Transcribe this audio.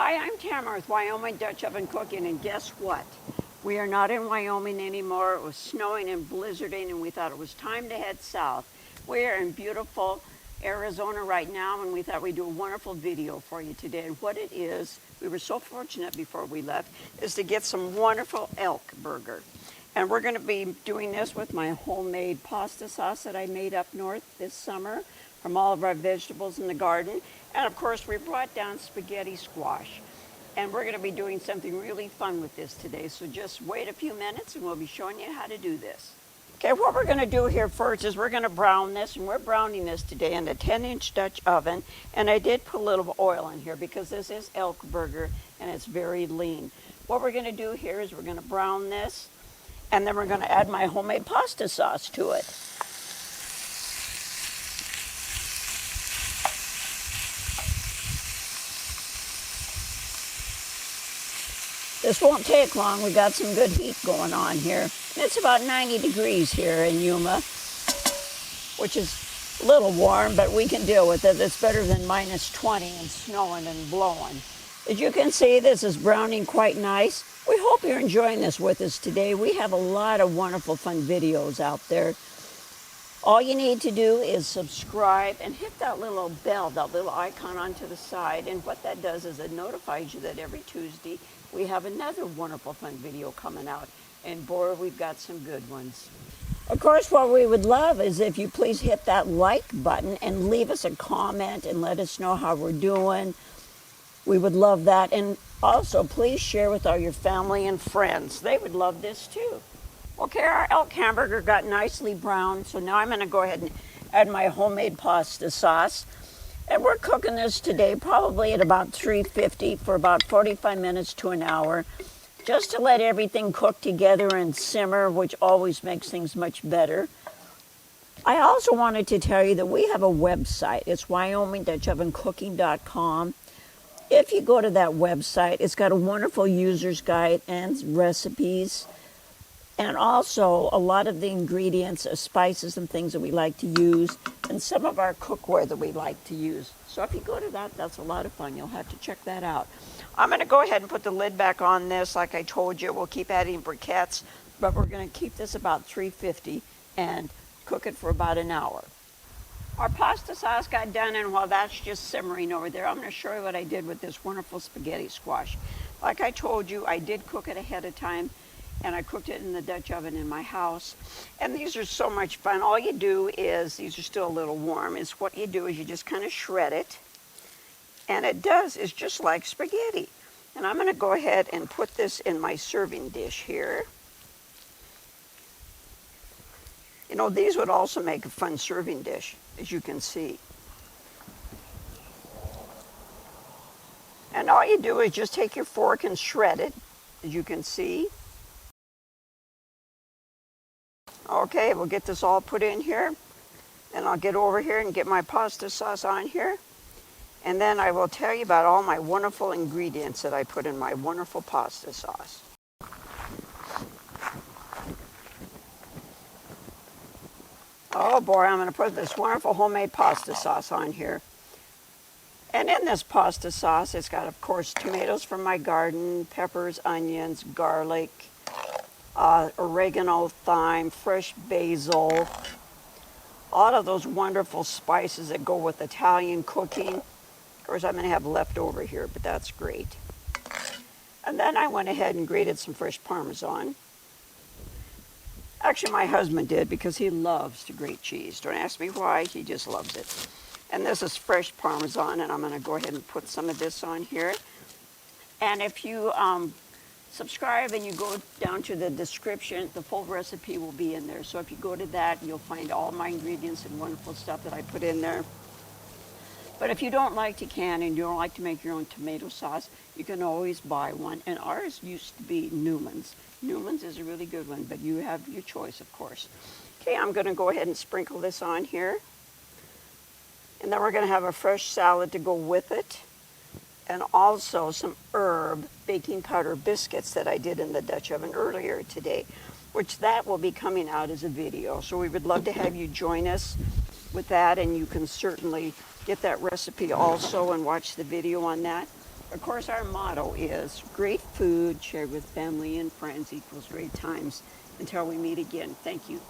Hi, I'm Tamara with Wyoming Dutch Oven Cooking, and guess what? We are not in Wyoming anymore. It was snowing and blizzarding, and we thought it was time to head south. We are in beautiful Arizona right now, and we thought we'd do a wonderful video for you today. And what it is, we were so fortunate before we left, is to get some wonderful elk burger. And we're going to be doing this with my homemade pasta sauce that I made up north this summer from all of our vegetables in the garden. And of course, we brought down spaghetti squash. And we're going to be doing something really fun with this today. So just wait a few minutes and we'll be showing you how to do this. Okay, what we're going to do here first is we're going to brown this, and we're browning this today in a 10-inch Dutch oven. And I did put a little oil in here because this is elk burger and it's very lean. What we're going to do here is we're going to brown this, and then we're going to add my homemade pasta sauce to it. This won't take long. We got some good heat going on here. It's about 90 degrees here in Yuma, which is a little warm, but we can deal with it. It's better than minus 20 and snowing and blowing. As you can see, this is browning quite nice. We hope you're enjoying this with us today. We have a lot of wonderful, fun videos out there. All you need to do is subscribe and hit that little bell, that little icon onto the side. And what that does is it notifies you that every Tuesday we have another wonderful, fun video coming out. And boy, we've got some good ones. Of course, what we would love is if you please hit that like button and leave us a comment and let us know how we're doing. We would love that. And also, please share with all your family and friends. They would love this too. Okay, our elk hamburger got nicely browned, so now I'm going to go ahead and add my homemade pasta sauce. And we're cooking this today probably at about 350 for about 45 minutes to an hour, just to let everything cook together and simmer, which always makes things much better. I also wanted to tell you that we have a website. It's WyomingDutchOvenCooking.com. If you go to that website, it's got a wonderful user's guide and recipes, and also a lot of the ingredients, spices and things that we like to use, and some of our cookware that we like to use. So if you go to that, that's a lot of fun. You'll have to check that out. I'm going to go ahead and put the lid back on this. Like I told you, we'll keep adding briquettes, but we're going to keep this about 350 and cook it for about an hour. Our pasta sauce got done, and while that's just simmering over there, I'm going to show you what I did with this wonderful spaghetti squash. Like I told you, I did cook it ahead of time, and I cooked it in the Dutch oven in my house. And these are so much fun. All you do is, these are still a little warm, is what you do is you just kind of shred it. And it's just like spaghetti. And I'm going to go ahead and put this in my serving dish here. You know, these would also make a fun serving dish, as you can see. And all you do is just take your fork and shred it, as you can see. Okay, we'll get this all put in here, and I'll get over here and get my pasta sauce on here, and then I will tell you about all my wonderful ingredients that I put in my wonderful pasta sauce. Oh boy, I'm going to put this wonderful homemade pasta sauce on here. And in this pasta sauce, it's got, of course, tomatoes from my garden, peppers, onions, garlic, oregano, thyme, fresh basil, all of those wonderful spices that go with Italian cooking. Of course, I'm going to have leftover here, but that's great. And then I went ahead and grated some fresh Parmesan. Actually, my husband did because he loves to grate cheese. Don't ask me why, he just loves it. And this is fresh Parmesan, and I'm going to go ahead and put some of this on here. And if you subscribe and you go down to the description, the full recipe will be in there. So if you go to that, you'll find all my ingredients and wonderful stuff that I put in there. But if you don't like to can and you don't like to make your own tomato sauce, you can always buy one. And ours used to be Newman's. Newman's is a really good one, but you have your choice, of course. Okay, I'm going to go ahead and sprinkle this on here. And then we're going to have a fresh salad to go with it. And also some herb baking powder biscuits that I did in the Dutch oven earlier today, which that will be coming out as a video. So we would love to have you join us with that, and you can certainly get that recipe also and watch the video on that. Of course, our motto is great food shared with family and friends equals great times. Until we meet again, thank you.